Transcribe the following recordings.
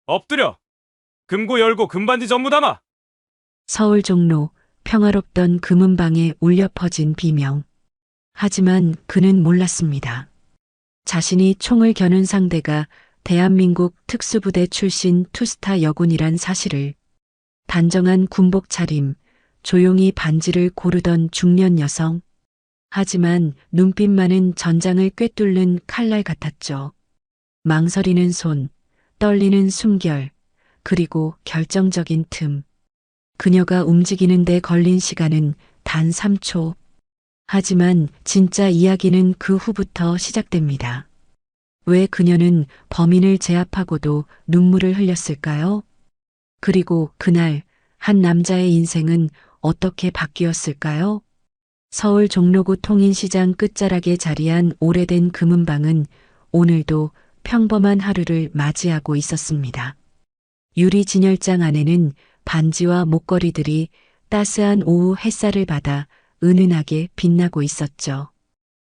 엎드려! 금고 열고 금반지 전무 담아! 서울 종로 평화롭던 금은방에 울려 퍼진 비명. 하지만 그는 몰랐습니다. 자신이 총을 겨눈 상대가 대한민국 특수부대 출신 투스타 여군이란 사실을. 단정한 군복 차림, 조용히 반지를 고르던 중년 여성. 하지만 눈빛만은 전장을 꿰뚫는 칼날 같았죠. 망설이는 손, 떨리는 숨결, 그리고 결정적인 틈. 그녀가 움직이는데 걸린 시간은 단 3초. 하지만 진짜 이야기는 그 후부터 시작됩니다. 왜 그녀는 범인을 제압하고도 눈물을 흘렸을까요? 그리고 그날 한 남자의 인생은 어떻게 바뀌었을까요? 서울 종로구 통인시장 끝자락에 자리한 오래된 금은방은 오늘도 평범한 하루를 맞이하고 있었습니다. 유리 진열장 안에는 반지와 목걸이들이 따스한 오후 햇살을 받아 은은하게 빛나고 있었죠.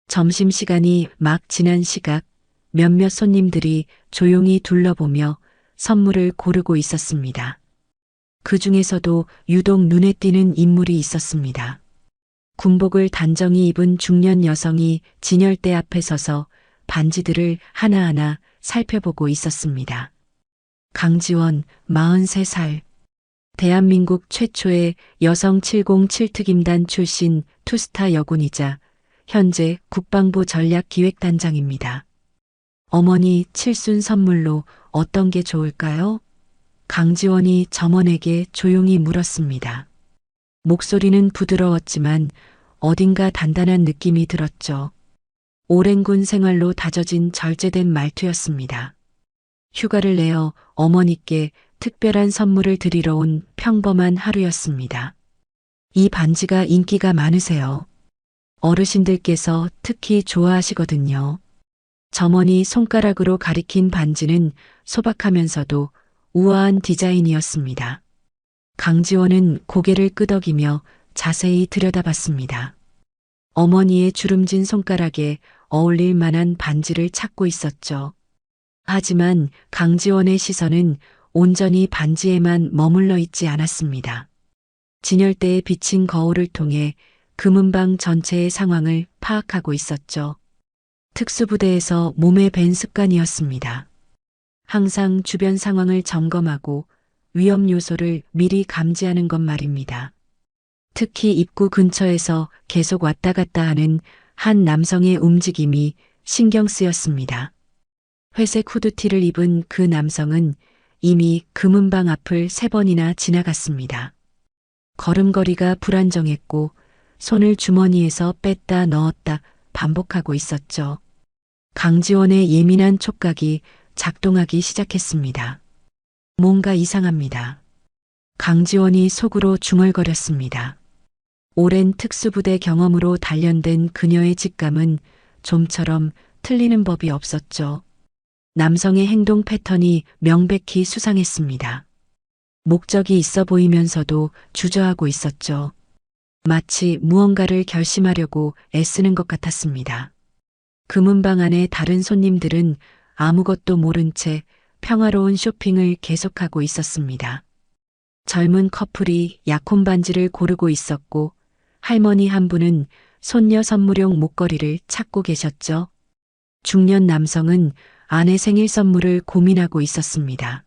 점심시간이 막 지난 시각 몇몇 손님들이 조용히 둘러보며 선물을 고르고 있었습니다. 그 중에서도 유독 눈에 띄는 인물이 있었습니다. 군복을 단정히 입은 중년 여성이 진열대 앞에 서서 반지들을 하나하나 살펴보고 있었습니다. 강지원, 43살. 대한민국 최초의 여성 707특임단 출신 투스타 여군이자 현재 국방부 전략기획단장입니다. 어머니 칠순 선물로 어떤 게 좋을까요? 강지원이 점원에게 조용히 물었습니다. 목소리는 부드러웠지만 어딘가 단단한 느낌이 들었죠. 오랜 군 생활로 다져진 절제된 말투였습니다. 휴가를 내어 어머니께 특별한 선물을 드리러 온 평범한 하루였습니다. 이 반지가 인기가 많으세요. 어르신들께서 특히 좋아하시거든요. 점원이 손가락으로 가리킨 반지는 소박하면서도 우아한 디자인이었습니다. 강지원은 고개를 끄덕이며 자세히 들여다봤습니다. 어머니의 주름진 손가락에 어울릴 만한 반지를 찾고 있었죠. 하지만 강지원의 시선은 온전히 반지에만 머물러 있지 않았습니다. 진열대에 비친 거울을 통해 금은방 전체의 상황을 파악하고 있었죠. 특수부대에서 몸에 밴 습관이었습니다. 항상 주변 상황을 점검하고 위험 요소를 미리 감지하는 것 말입니다. 특히 입구 근처에서 계속 왔다 갔다 하는 한 남성의 움직임이 신경 쓰였습니다. 회색 후드티를 입은 그 남성은 이미 금은방 앞을 3번이나 지나갔습니다. 걸음걸이가 불안정했고 손을 주머니에서 뺐다 넣었다 반복하고 있었죠. 강지원의 예민한 촉각이 작동하기 시작했습니다. 뭔가 이상합니다. 강지원이 속으로 중얼거렸습니다. 오랜 특수부대 경험으로 단련된 그녀의 직감은 좀처럼 틀리는 법이 없었죠. 남성의 행동 패턴이 명백히 수상했습니다. 목적이 있어 보이면서도 주저하고 있었죠. 마치 무언가를 결심하려고 애쓰는 것 같았습니다. 금은방 안의 다른 손님들은 아무것도 모른 채 평화로운 쇼핑을 계속하고 있었습니다. 젊은 커플이 약혼 반지를 고르고 있었고 할머니 한 분은 손녀 선물용 목걸이를 찾고 계셨죠. 중년 남성은 아내 생일 선물을 고민하고 있었습니다.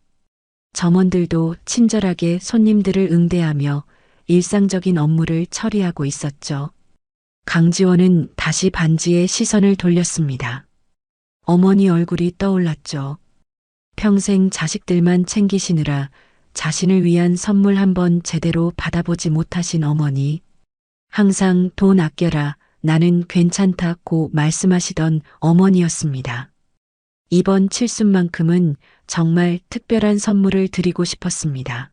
점원들도 친절하게 손님들을 응대하며 일상적인 업무를 처리하고 있었죠. 강지원은 다시 반지에 시선을 돌렸습니다. 어머니 얼굴이 떠올랐죠. 평생 자식들만 챙기시느라 자신을 위한 선물 한번 제대로 받아보지 못하신 어머니. 항상 돈 아껴라, 나는 괜찮다고 말씀하시던 어머니였습니다. 이번 칠순만큼은 정말 특별한 선물을 드리고 싶었습니다.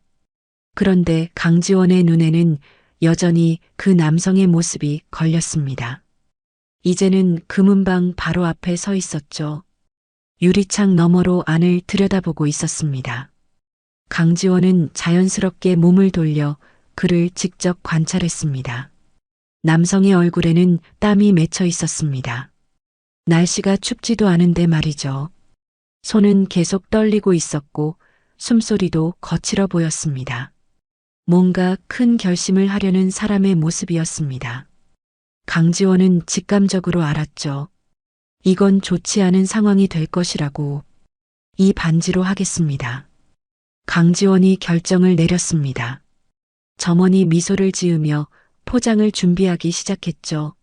그런데 강지원의 눈에는 여전히 그 남성의 모습이 걸렸습니다. 이제는 금은방 바로 앞에 서 있었죠. 유리창 너머로 안을 들여다보고 있었습니다. 강지원은 자연스럽게 몸을 돌려 그를 직접 관찰했습니다. 남성의 얼굴에는 땀이 맺혀 있었습니다. 날씨가 춥지도 않은데 말이죠. 손은 계속 떨리고 있었고 숨소리도 거칠어 보였습니다. 뭔가 큰 결심을 하려는 사람의 모습이었습니다. 강지원은 직감적으로 알았죠. 이건 좋지 않은 상황이 될 것이라고. 이 반지로 하겠습니다. 강지원이 결정을 내렸습니다. 점원이 미소를 지으며 포장을 준비하기 시작했죠.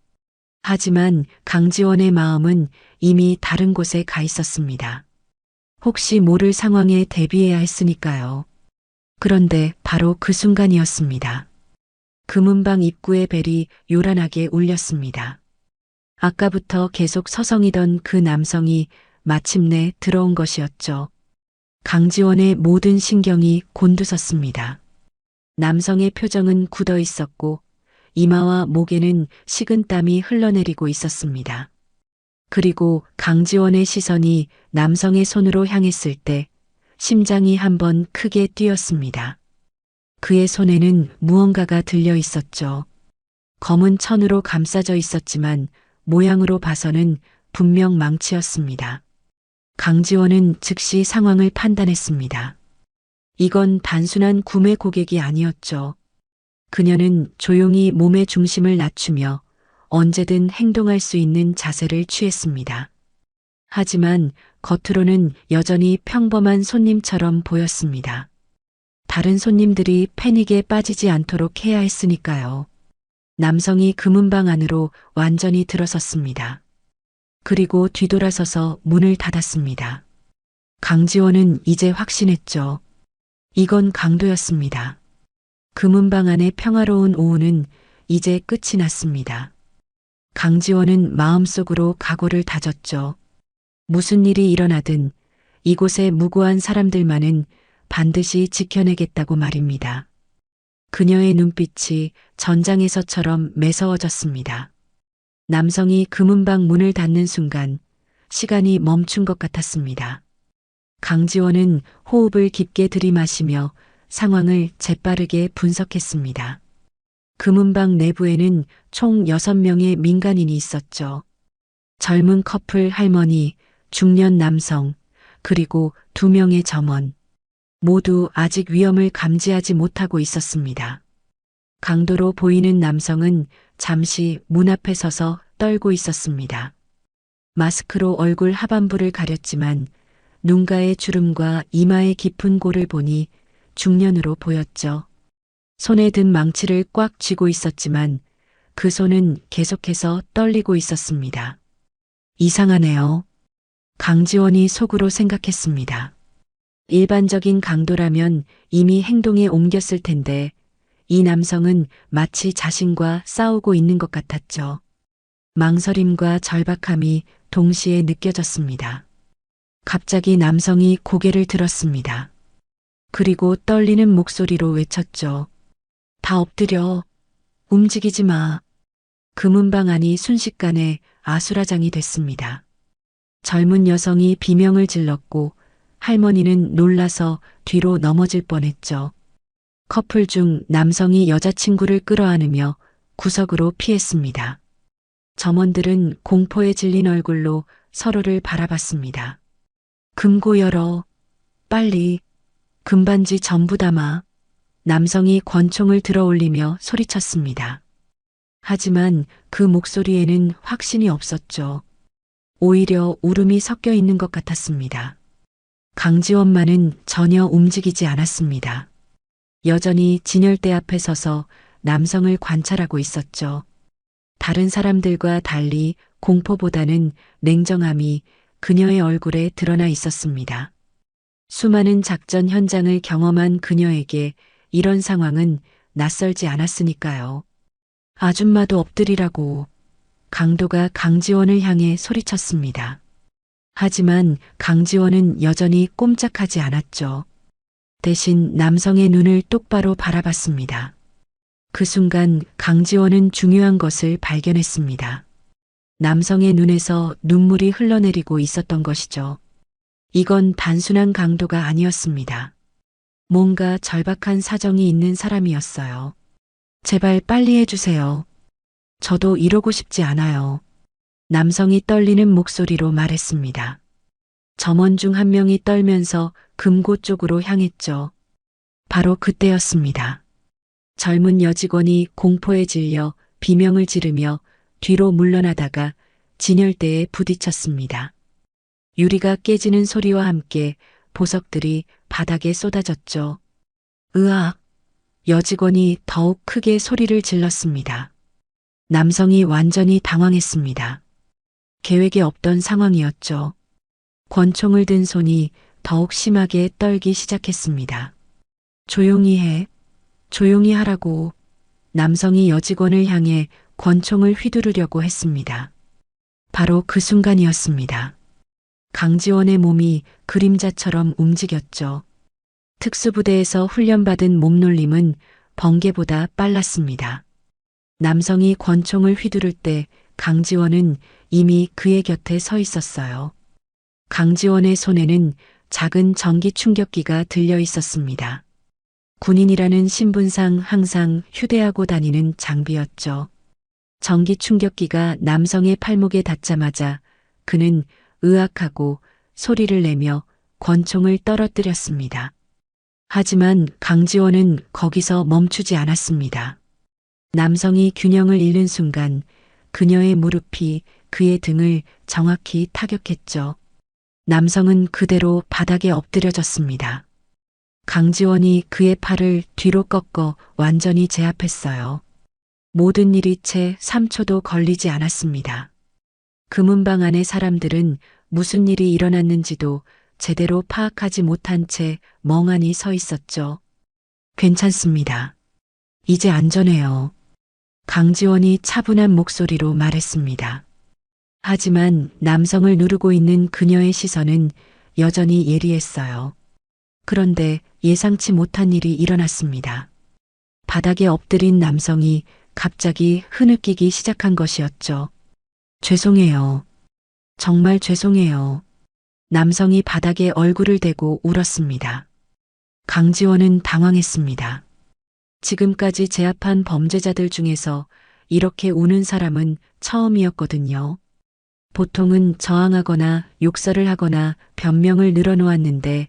하지만 강지원의 마음은 이미 다른 곳에 가 있었습니다. 혹시 모를 상황에 대비해야 했으니까요. 그런데 바로 그 순간이었습니다. 금은방 입구의 벨이 요란하게 울렸습니다. 아까부터 계속 서성이던 그 남성이 마침내 들어온 것이었죠. 강지원의 모든 신경이 곤두섰습니다. 남성의 표정은 굳어 있었고 이마와 목에는 식은땀이 흘러내리고 있었습니다. 그리고 강지원의 시선이 남성의 손으로 향했을 때 심장이 한번 크게 뛰었습니다. 그의 손에는 무언가가 들려 있었죠. 검은 천으로 감싸져 있었지만 모양으로 봐서는 분명 망치였습니다. 강지원은 즉시 상황을 판단했습니다. 이건 단순한 구매 고객이 아니었죠. 그녀는 조용히 몸의 중심을 낮추며 언제든 행동할 수 있는 자세를 취했습니다. 하지만 겉으로는 여전히 평범한 손님처럼 보였습니다. 다른 손님들이 패닉에 빠지지 않도록 해야 했으니까요. 남성이 금은방 안으로 완전히 들어섰습니다. 그리고 뒤돌아서서 문을 닫았습니다. 강지원은 이제 확신했죠. 이건 강도였습니다. 금은방 안의 평화로운 오후는 이제 끝이 났습니다. 강지원은 마음속으로 각오를 다졌죠. 무슨 일이 일어나든 이곳의 무고한 사람들만은 반드시 지켜내겠다고 말입니다. 그녀의 눈빛이 전장에서처럼 매서워졌습니다. 남성이 금은방 문을 닫는 순간 시간이 멈춘 것 같았습니다. 강지원은 호흡을 깊게 들이마시며 상황을 재빠르게 분석했습니다. 금은방 내부에는 총 6명의 민간인이 있었죠. 젊은 커플 할머니, 중년 남성, 그리고 2명의 점원. 모두 아직 위험을 감지하지 못하고 있었습니다. 강도로 보이는 남성은 잠시 문 앞에 서서 떨고 있었습니다. 마스크로 얼굴 하반부를 가렸지만 눈가의 주름과 이마의 깊은 골을 보니 중년으로 보였죠. 손에 든 망치를 꽉 쥐고 있었지만 그 손은 계속해서 떨리고 있었습니다. 이상하네요. 강지원이 속으로 생각했습니다. 일반적인 강도라면 이미 행동에 옮겼을 텐데 이 남성은 마치 자신과 싸우고 있는 것 같았죠. 망설임과 절박함이 동시에 느껴졌습니다. 갑자기 남성이 고개를 들었습니다. 그리고 떨리는 목소리로 외쳤죠. 다 엎드려. 움직이지 마. 금은방 안이 순식간에 아수라장이 됐습니다. 젊은 여성이 비명을 질렀고 할머니는 놀라서 뒤로 넘어질 뻔했죠. 커플 중 남성이 여자친구를 끌어안으며 구석으로 피했습니다. 점원들은 공포에 질린 얼굴로 서로를 바라봤습니다. 금고 열어. 빨리. 금반지 전부 담아. 남성이 권총을 들어 올리며 소리쳤습니다. 하지만 그 목소리에는 확신이 없었죠. 오히려 울음이 섞여 있는 것 같았습니다. 강지원만은 전혀 움직이지 않았습니다. 여전히 진열대 앞에 서서 남성을 관찰하고 있었죠. 다른 사람들과 달리 공포보다는 냉정함이 그녀의 얼굴에 드러나 있었습니다. 수많은 작전 현장을 경험한 그녀에게 이런 상황은 낯설지 않았으니까요. 아줌마도 엎드리라고. 강도가 강지원을 향해 소리쳤습니다. 하지만 강지원은 여전히 꼼짝하지 않았죠. 대신 남성의 눈을 똑바로 바라봤습니다. 그 순간 강지원은 중요한 것을 발견했습니다. 남성의 눈에서 눈물이 흘러내리고 있었던 것이죠. 이건 단순한 강도가 아니었습니다. 뭔가 절박한 사정이 있는 사람이었어요. 제발 빨리 해주세요. 저도 이러고 싶지 않아요. 남성이 떨리는 목소리로 말했습니다. 점원 중 한 명이 떨면서 금고 쪽으로 향했죠. 바로 그때였습니다. 젊은 여직원이 공포에 질려 비명을 지르며 뒤로 물러나다가 진열대에 부딪혔습니다. 유리가 깨지는 소리와 함께 보석들이 바닥에 쏟아졌죠. 으악! 여직원이 더욱 크게 소리를 질렀습니다. 남성이 완전히 당황했습니다. 계획에 없던 상황이었죠. 권총을 든 손이 더욱 심하게 떨기 시작했습니다. 조용히 해. 조용히 하라고. 남성이 여직원을 향해 권총을 휘두르려고 했습니다. 바로 그 순간이었습니다. 강지원의 몸이 그림자처럼 움직였죠. 특수부대에서 훈련받은 몸놀림은 번개보다 빨랐습니다. 남성이 권총을 휘두를 때 강지원은 이미 그의 곁에 서 있었어요. 강지원의 손에는 작은 전기 충격기가 들려 있었습니다. 군인이라는 신분상 항상 휴대하고 다니는 장비였죠. 전기 충격기가 남성의 팔목에 닿자마자 그는 으악하고 소리를 내며 권총을 떨어뜨렸습니다. 하지만 강지원은 거기서 멈추지 않았습니다. 남성이 균형을 잃는 순간 그녀의 무릎이 그의 등을 정확히 타격했죠. 남성은 그대로 바닥에 엎드려졌습니다. 강지원이 그의 팔을 뒤로 꺾어 완전히 제압했어요. 모든 일이 채 3초도 걸리지 않았습니다. 금은방 안의 사람들은 무슨 일이 일어났는지도 제대로 파악하지 못한 채 멍하니 서 있었죠. 괜찮습니다. 이제 안전해요. 강지원이 차분한 목소리로 말했습니다. 하지만 남성을 누르고 있는 그녀의 시선은 여전히 예리했어요. 그런데 예상치 못한 일이 일어났습니다. 바닥에 엎드린 남성이 갑자기 흐느끼기 시작한 것이었죠. 죄송해요. 정말 죄송해요. 남성이 바닥에 얼굴을 대고 울었습니다. 강지원은 당황했습니다. 지금까지 제압한 범죄자들 중에서 이렇게 우는 사람은 처음이었거든요. 보통은 저항하거나 욕설을 하거나 변명을 늘어놓았는데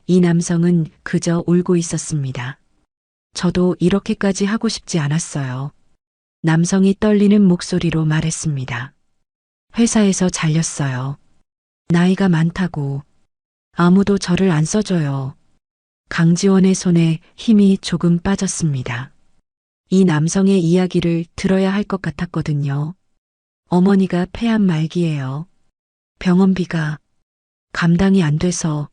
이 남성은 그저 울고 있었습니다. 저도 이렇게까지 하고 싶지 않았어요. 남성이 떨리는 목소리로 말했습니다. 회사에서 잘렸어요. 나이가 많다고. 아무도 저를 안 써줘요. 강지원의 손에 힘이 조금 빠졌습니다. 이 남성의 이야기를 들어야 할 것 같았거든요. 어머니가 폐암 말기예요. 병원비가 감당이 안 돼서.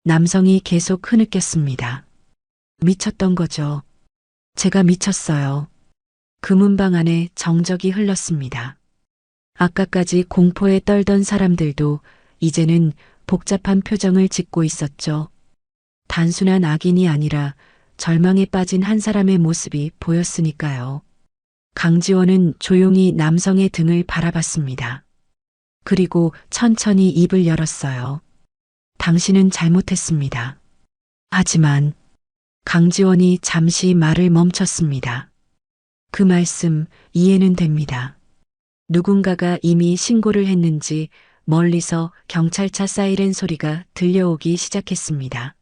남성이 계속 흐느꼈습니다. 미쳤던 거죠. 제가 미쳤어요. 금은방 안에 정적이 흘렀습니다. 아까까지 공포에 떨던 사람들도 이제는 복잡한 표정을 짓고 있었죠. 단순한 악인이 아니라 절망에 빠진 한 사람의 모습이 보였으니까요. 강지원은 조용히 남성의 등을 바라봤습니다. 그리고 천천히 입을 열었어요. 당신은 잘못했습니다. 하지만 강지원이 잠시 말을 멈췄습니다. 그 말씀 이해는 됩니다. 누군가가 이미 신고를 했는지 멀리서 경찰차 사이렌 소리가 들려오기 시작했습니다.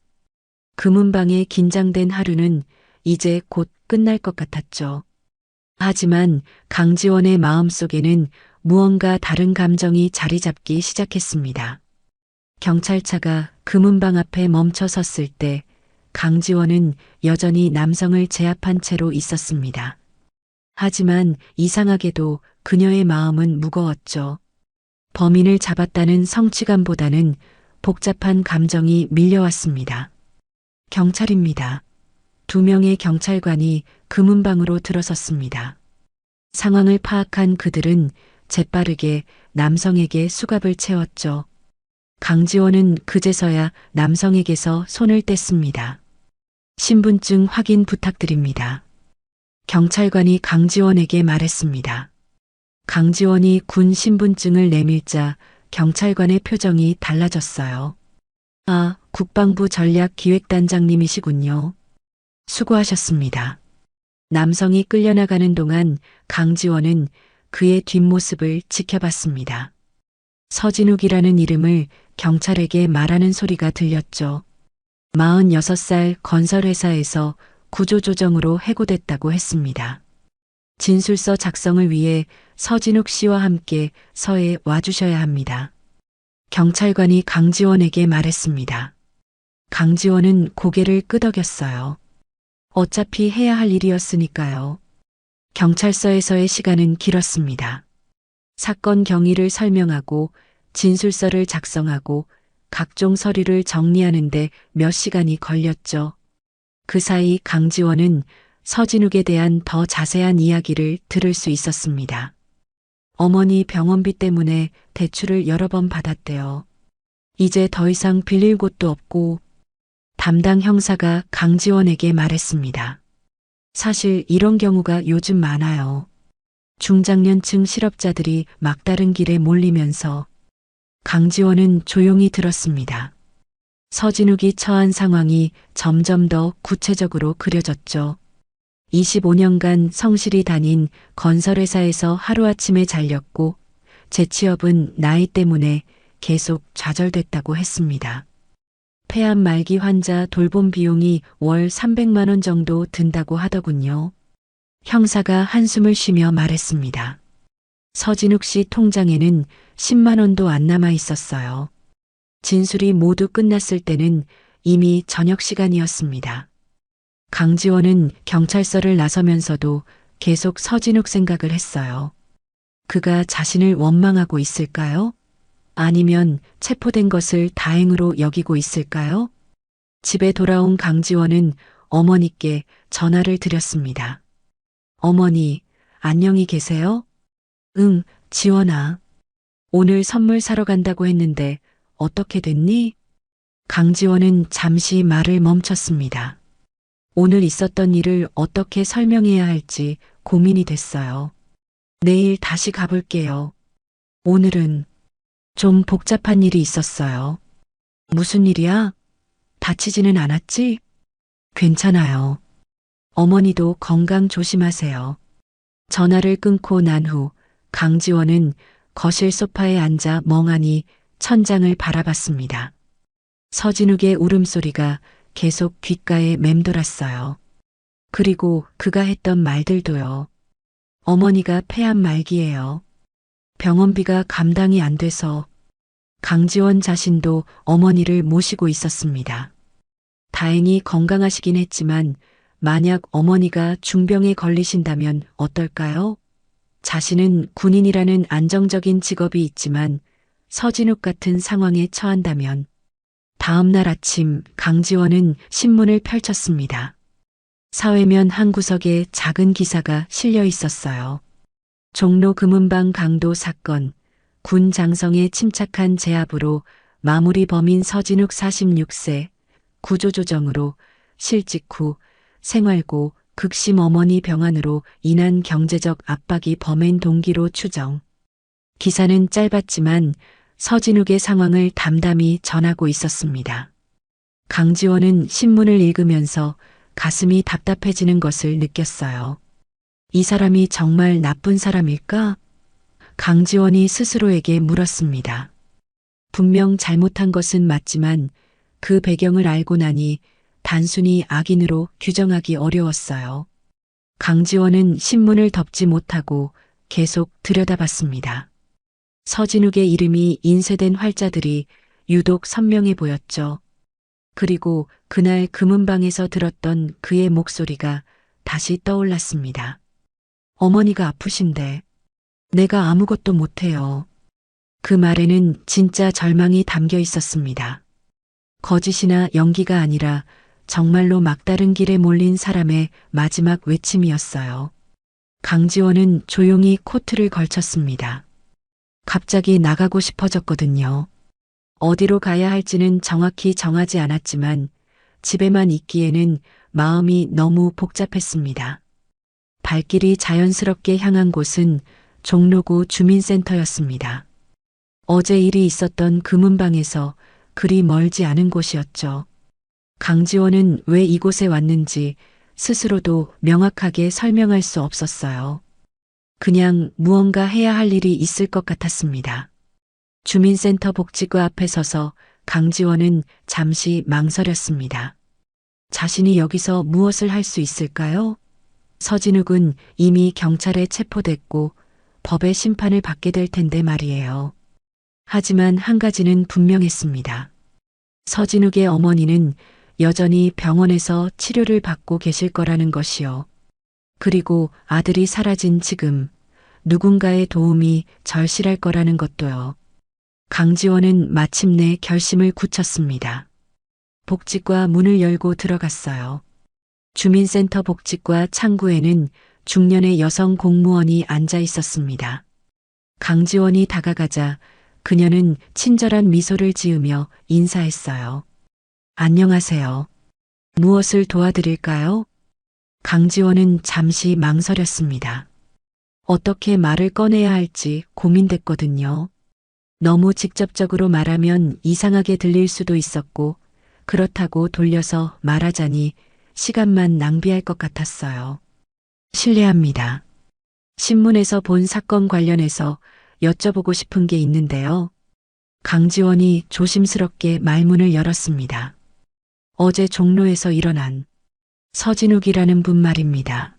금은방의 긴장된 하루는 이제 곧 끝날 것 같았죠. 하지만 강지원의 마음속에는 무언가 다른 감정이 자리 잡기 시작했습니다. 경찰차가 금은방 앞에 멈춰 섰을 때 강지원은 여전히 남성을 제압한 채로 있었습니다. 하지만 이상하게도 그녀의 마음은 무거웠죠. 범인을 잡았다는 성취감보다는 복잡한 감정이 밀려왔습니다. 경찰입니다. 2명의 경찰관이 금은방으로 들어섰습니다. 상황을 파악한 그들은 재빠르게 남성에게 수갑을 채웠죠. 강지원은 그제서야 남성에게서 손을 뗐습니다. 신분증 확인 부탁드립니다. 경찰관이 강지원에게 말했습니다. 강지원이 군 신분증을 내밀자 경찰관의 표정이 달라졌어요. 아, 국방부 전략기획단장님이시군요. 수고하셨습니다. 남성이 끌려나가는 동안 강지원은 그의 뒷모습을 지켜봤습니다. 서진욱이라는 이름을 경찰에게 말하는 소리가 들렸죠. 46살 건설회사에서 구조조정으로 해고됐다고 했습니다. 진술서 작성을 위해 서진욱 씨와 함께 서에 와주셔야 합니다. 경찰관이 강지원에게 말했습니다. 강지원은 고개를 끄덕였어요. 어차피 해야 할 일이었으니까요. 경찰서에서의 시간은 길었습니다. 사건 경위를 설명하고 진술서를 작성하고 각종 서류를 정리하는데 몇 시간이 걸렸죠. 그 사이 강지원은 서진욱에 대한 더 자세한 이야기를 들을 수 있었습니다. 어머니 병원비 때문에 대출을 여러 번 받았대요. 이제 더 이상 빌릴 곳도 없고 담당 형사가 강지원에게 말했습니다. 사실 이런 경우가 요즘 많아요. 중장년층 실업자들이 막다른 길에 몰리면서 강지원은 조용히 들었습니다. 서진욱이 처한 상황이 점점 더 구체적으로 그려졌죠. 25년간 성실히 다닌 건설회사에서 하루아침에 잘렸고 재취업은 나이 때문에 계속 좌절됐다고 했습니다. 폐암 말기 환자 돌봄 비용이 월 300만 원 정도 든다고 하더군요. 형사가 한숨을 쉬며 말했습니다. 서진욱 씨 통장에는 10만 원도 안 남아 있었어요. 진술이 모두 끝났을 때는 이미 저녁 시간이었습니다. 강지원은 경찰서를 나서면서도 계속 서진욱 생각을 했어요. 그가 자신을 원망하고 있을까요? 아니면 체포된 것을 다행으로 여기고 있을까요? 집에 돌아온 강지원은 어머니께 전화를 드렸습니다. 어머니, 안녕히 계세요? 응, 지원아. 오늘 선물 사러 간다고 했는데 어떻게 됐니? 강지원은 잠시 말을 멈췄습니다. 오늘 있었던 일을 어떻게 설명해야 할지 고민이 됐어요. 내일 다시 가볼게요. 오늘은 좀 복잡한 일이 있었어요. 무슨 일이야? 다치지는 않았지? 괜찮아요. 어머니도 건강 조심하세요. 전화를 끊고 난 후 강지원은 거실 소파에 앉아 멍하니 천장을 바라봤습니다. 서진욱의 울음소리가 계속 귓가에 맴돌았어요. 그리고 그가 했던 말들도요. 어머니가 폐암 말기예요. 병원비가 감당이 안 돼서 강지원 자신도 어머니를 모시고 있었습니다. 다행히 건강하시긴 했지만 만약 어머니가 중병에 걸리신다면 어떨까요? 자신은 군인이라는 안정적인 직업이 있지만 서진욱 같은 상황에 처한다면 다음 날 아침 강지원은 신문을 펼쳤습니다. 사회면 한 구석에 작은 기사가 실려 있었어요. 종로 금은방 강도 사건, 군 장성에 침착한 제압으로 마무리 범인 서진욱 46세, 구조조정으로 실직 후 생활고 극심 어머니 병환으로 인한 경제적 압박이 범행 동기로 추정. 기사는 짧았지만 서진욱의 상황을 담담히 전하고 있었습니다. 강지원은 신문을 읽으면서 가슴이 답답해지는 것을 느꼈어요. 이 사람이 정말 나쁜 사람일까? 강지원이 스스로에게 물었습니다. 분명 잘못한 것은 맞지만 그 배경을 알고 나니 단순히 악인으로 규정하기 어려웠어요. 강지원은 신문을 덮지 못하고 계속 들여다봤습니다. 서진욱의 이름이 인쇄된 활자들이 유독 선명해 보였죠. 그리고 그날 금은방에서 들었던 그의 목소리가 다시 떠올랐습니다. 어머니가 아프신데 내가 아무것도 못해요. 그 말에는 진짜 절망이 담겨 있었습니다. 거짓이나 연기가 아니라 정말로 막다른 길에 몰린 사람의 마지막 외침이었어요. 강지원은 조용히 코트를 걸쳤습니다. 갑자기 나가고 싶어졌거든요. 어디로 가야 할지는 정확히 정하지 않았지만 집에만 있기에는 마음이 너무 복잡했습니다. 발길이 자연스럽게 향한 곳은 종로구 주민센터였습니다. 어제 일이 있었던 금은방에서 그리 멀지 않은 곳이었죠. 강지원은 왜 이곳에 왔는지 스스로도 명확하게 설명할 수 없었어요. 그냥 무언가 해야 할 일이 있을 것 같았습니다. 주민센터 복지과 앞에 서서 강지원은 잠시 망설였습니다. 자신이 여기서 무엇을 할 수 있을까요? 서진욱은 이미 경찰에 체포됐고 법의 심판을 받게 될 텐데 말이에요. 하지만 한 가지는 분명했습니다. 서진욱의 어머니는 여전히 병원에서 치료를 받고 계실 거라는 것이요. 그리고 아들이 사라진 지금 누군가의 도움이 절실할 거라는 것도요. 강지원은 마침내 결심을 굳혔습니다. 복지과 문을 열고 들어갔어요. 주민센터 복지과 창구에는 중년의 여성 공무원이 앉아 있었습니다. 강지원이 다가가자 그녀는 친절한 미소를 지으며 인사했어요. 안녕하세요. 무엇을 도와드릴까요? 강지원은 잠시 망설였습니다. 어떻게 말을 꺼내야 할지 고민됐거든요. 너무 직접적으로 말하면 이상하게 들릴 수도 있었고, 그렇다고 돌려서 말하자니 시간만 낭비할 것 같았어요. 실례합니다. 신문에서 본 사건 관련해서 여쭤보고 싶은 게 있는데요. 강지원이 조심스럽게 말문을 열었습니다. 어제 종로에서 일어난 서진욱이라는 분 말입니다.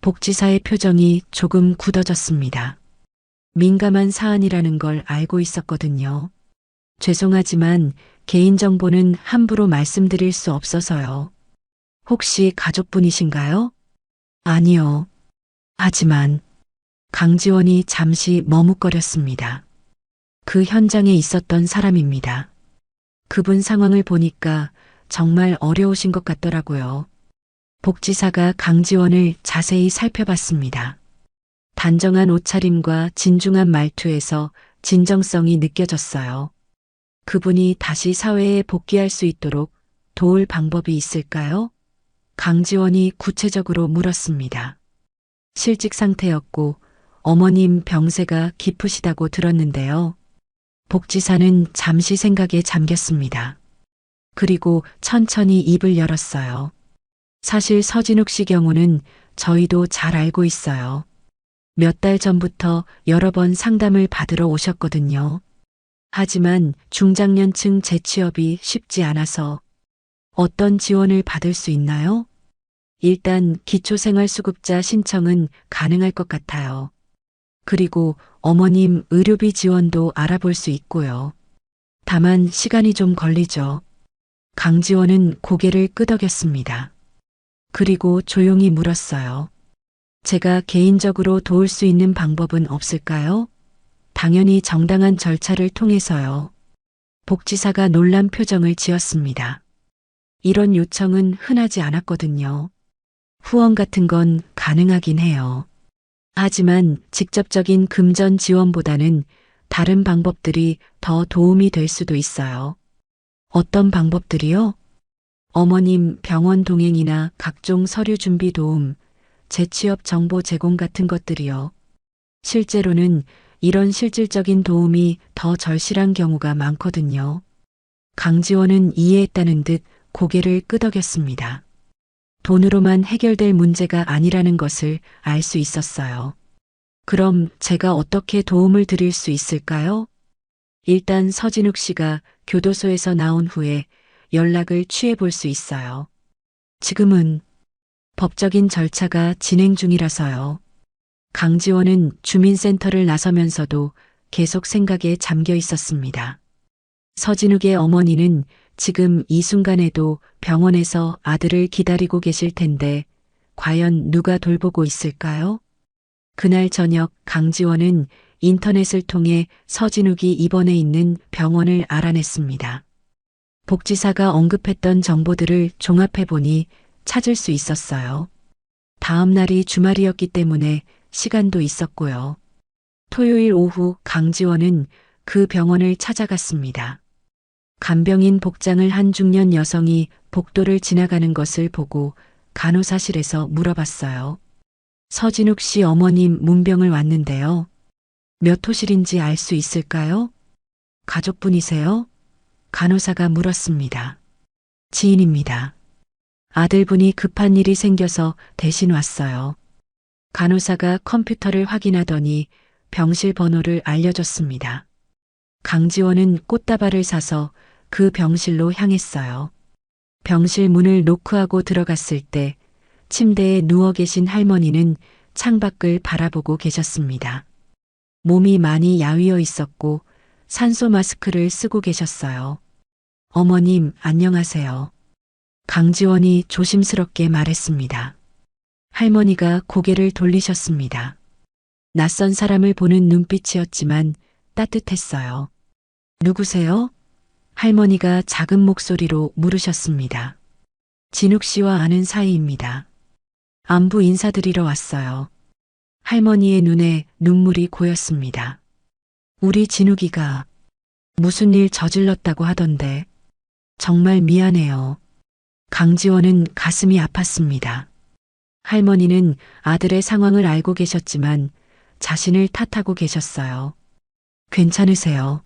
복지사의 표정이 조금 굳어졌습니다. 민감한 사안이라는 걸 알고 있었거든요. 죄송하지만 개인정보는 함부로 말씀드릴 수 없어서요. 혹시 가족분이신가요? 아니요. 하지만 강지원이 잠시 머뭇거렸습니다. 그 현장에 있었던 사람입니다. 그분 상황을 보니까 정말 어려우신 것 같더라고요. 복지사가 강지원을 자세히 살펴봤습니다. 단정한 옷차림과 진중한 말투에서 진정성이 느껴졌어요. 그분이 다시 사회에 복귀할 수 있도록 도울 방법이 있을까요? 강지원이 구체적으로 물었습니다. 실직 상태였고 어머님 병세가 깊으시다고 들었는데요. 복지사는 잠시 생각에 잠겼습니다. 그리고 천천히 입을 열었어요. 사실 서진욱 씨 경우는 저희도 잘 알고 있어요. 몇 달 전부터 여러 번 상담을 받으러 오셨거든요. 하지만 중장년층 재취업이 쉽지 않아서 어떤 지원을 받을 수 있나요? 일단 기초생활수급자 신청은 가능할 것 같아요. 그리고 어머님 의료비 지원도 알아볼 수 있고요. 다만 시간이 좀 걸리죠. 강지원은 고개를 끄덕였습니다. 그리고 조용히 물었어요. 제가 개인적으로 도울 수 있는 방법은 없을까요? 당연히 정당한 절차를 통해서요. 복지사가 놀란 표정을 지었습니다. 이런 요청은 흔하지 않았거든요. 후원 같은 건 가능하긴 해요. 하지만 직접적인 금전 지원보다는 다른 방법들이 더 도움이 될 수도 있어요. 어떤 방법들이요? 어머님 병원 동행이나 각종 서류 준비 도움, 재취업 정보 제공 같은 것들이요. 실제로는 이런 실질적인 도움이 더 절실한 경우가 많거든요. 강지원은 이해했다는 듯 고개를 끄덕였습니다. 돈으로만 해결될 문제가 아니라는 것을 알 수 있었어요. 그럼 제가 어떻게 도움을 드릴 수 있을까요? 일단 서진욱 씨가 교도소에서 나온 후에 연락을 취해 볼 수 있어요. 지금은 법적인 절차가 진행 중이라서요. 강지원은 주민센터를 나서면서도 계속 생각에 잠겨 있었습니다. 서진욱의 어머니는 지금 이 순간에도 병원에서 아들을 기다리고 계실 텐데 과연 누가 돌보고 있을까요? 그날 저녁 강지원은 인터넷을 통해 서진욱이 입원해 있는 병원을 알아냈습니다. 복지사가 언급했던 정보들을 종합해보니 찾을 수 있었어요. 다음 날이 주말이었기 때문에 시간도 있었고요. 토요일 오후 강지원은 그 병원을 찾아갔습니다. 간병인 복장을 한 중년 여성이 복도를 지나가는 것을 보고 간호사실에서 물어봤어요. 서진욱 씨 어머님 문병을 왔는데요. 몇 호실인지 알 수 있을까요? 가족분이세요? 간호사가 물었습니다. 지인입니다. 아들분이 급한 일이 생겨서 대신 왔어요. 간호사가 컴퓨터를 확인하더니 병실 번호를 알려줬습니다. 강지원은 꽃다발을 사서 그 병실로 향했어요. 병실 문을 노크하고 들어갔을 때 침대에 누워 계신 할머니는 창밖을 바라보고 계셨습니다. 몸이 많이 야위어 있었고 산소 마스크를 쓰고 계셨어요. 어머님, 안녕하세요. 강지원이 조심스럽게 말했습니다. 할머니가 고개를 돌리셨습니다. 낯선 사람을 보는 눈빛이었지만 따뜻했어요. 누구세요? 할머니가 작은 목소리로 물으셨습니다. 진욱 씨와 아는 사이입니다. 안부 인사드리러 왔어요. 할머니의 눈에 눈물이 고였습니다. 우리 진욱이가 무슨 일 저질렀다고 하던데 정말 미안해요. 강지원은 가슴이 아팠습니다. 할머니는 아들의 상황을 알고 계셨지만 자신을 탓하고 계셨어요. 괜찮으세요.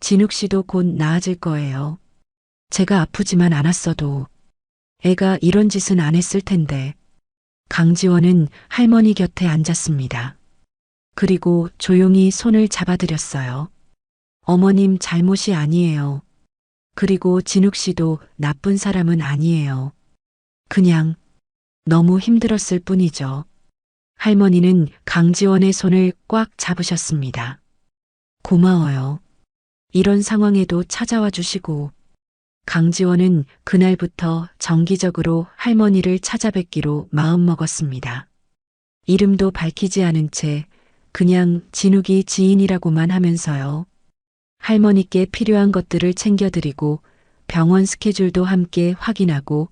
진욱 씨도 곧 나아질 거예요. 제가 아프지만 않았어도 애가 이런 짓은 안 했을 텐데. 강지원은 할머니 곁에 앉았습니다. 그리고 조용히 손을 잡아드렸어요. 어머님 잘못이 아니에요. 그리고 진욱 씨도 나쁜 사람은 아니에요. 그냥 너무 힘들었을 뿐이죠. 할머니는 강지원의 손을 꽉 잡으셨습니다. 고마워요. 이런 상황에도 찾아와 주시고. 강지원은 그날부터 정기적으로 할머니를 찾아뵙기로 마음먹었습니다. 이름도 밝히지 않은 채 그냥 진욱이 지인이라고만 하면서요. 할머니께 필요한 것들을 챙겨드리고 병원 스케줄도 함께 확인하고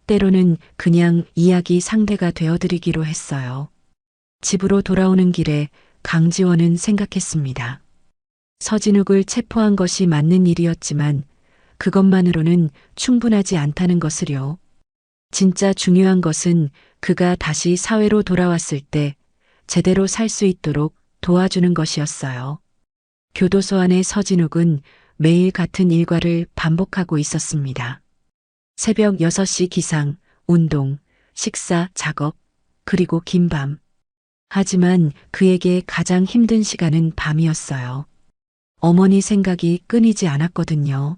때로는 그냥 이야기 상대가 되어드리기로 했어요. 집으로 돌아오는 길에 강지원은 생각했습니다. 서진욱을 체포한 것이 맞는 일이었지만 그것만으로는 충분하지 않다는 것을요. 진짜 중요한 것은 그가 다시 사회로 돌아왔을 때 제대로 살 수 있도록 도와주는 것이었어요. 교도소 안의 서진욱은 매일 같은 일과를 반복하고 있었습니다. 새벽 6시 기상, 운동, 식사, 작업, 그리고 긴 밤. 하지만 그에게 가장 힘든 시간은 밤이었어요. 어머니 생각이 끊이지 않았거든요.